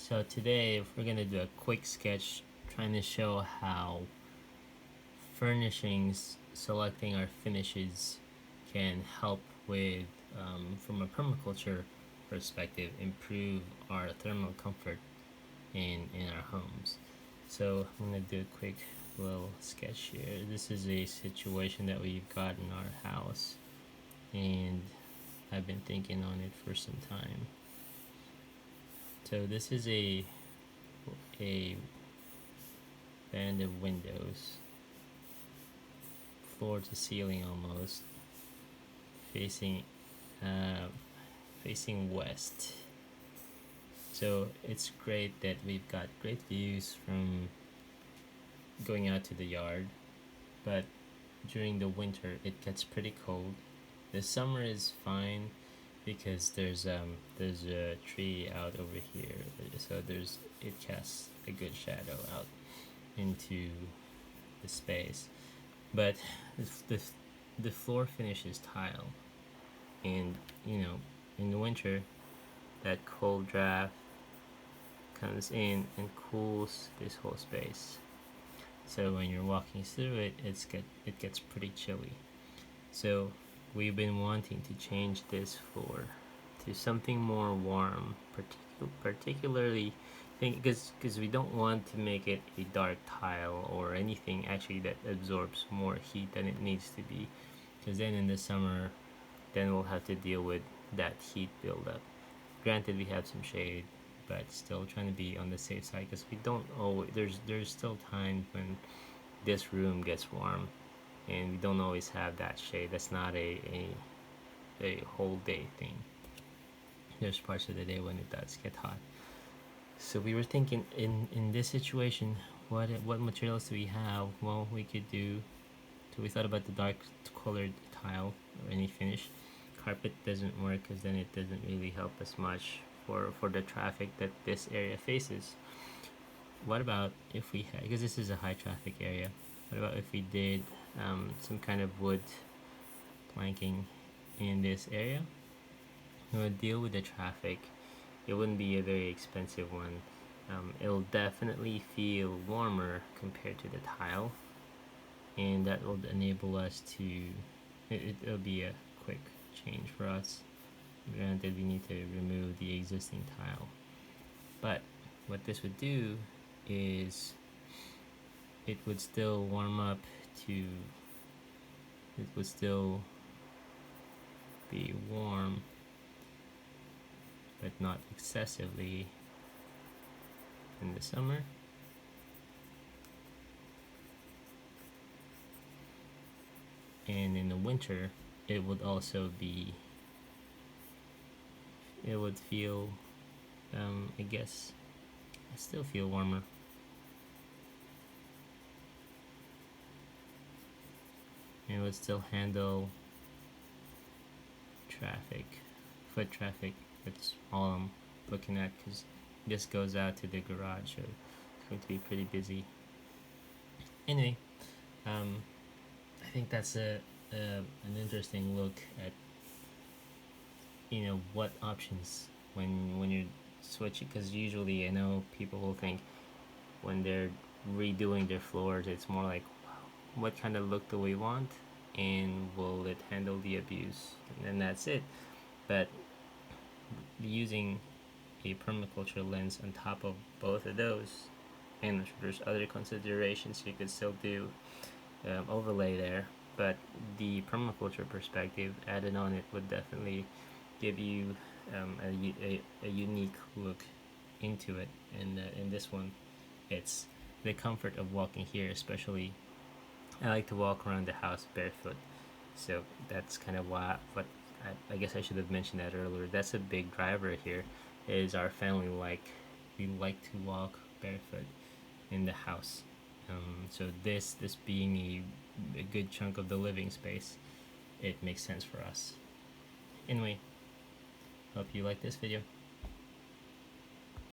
So today we're gonna do a quick sketch trying to show how furnishings, selecting our finishes, can help with, from a permaculture perspective, improve our thermal comfort in our homes. So I'm gonna do a quick little sketch here. This is a situation that we've got in our house, and I've been thinking on it for some time. So this is a band of windows, floor to ceiling almost, facing uh, facing west. So it's great that we've got great views from going out to the yard, but during the winter it gets pretty cold. The summer is fine because there's a tree out over here, so it casts a good shadow out into the space. But the floor finish is tile, and in the winter that cold draft comes in and cools this whole space. So when you're walking through it, it gets pretty chilly. So we've been wanting to change this floor to something more warm, particularly because we don't want to make it a dark tile or anything actually that absorbs more heat than it needs to be, because then in the summer then we'll have to deal with that heat buildup. Granted, we have some shade, but still trying to be on the safe side, because we don't always there's still times when this room gets warm and we don't always have that shade. That's not a whole day thing. There's parts of the day when it does get hot. So we were thinking, in this situation, what materials do we have? Well, we could do. So we thought about the dark colored tile or any finish. Carpet doesn't work because then it doesn't really help us much for the traffic that this area faces. What about if we had, because this is a high traffic area, what about if we did some kind of wood planking in this area? It would deal with the traffic. It wouldn't be a very expensive one. It'll definitely feel warmer compared to the tile, and that will enable us to, it'll be a quick change for us. Granted, we need to remove the existing tile, but what this would do is it would still warm up to, it would still be warm but not excessively in the summer. And in the winter it would also be, it would feel, I guess I still feel warmer. It would still handle traffic, foot traffic. That's all I'm looking at, because this goes out to the garage, so it's going to be pretty busy. Anyway, I think that's an interesting look at what options when you're switching, because usually I know people will think when they're redoing their floors, it's more like, what kind of look do we want, and will it handle the abuse, and that's it. But using a permaculture lens on top of both of those, and there's other considerations you could still do, overlay there, but the permaculture perspective added on it would definitely give you a unique look into it. And in this one, it's the comfort of walking here. Especially, I like to walk around the house barefoot, so that's kind of what I guess I should have mentioned that earlier. That's a big driver here, is our family we like to walk barefoot in the house. So this being a good chunk of the living space, it makes sense for us. Anyway, hope you like this video.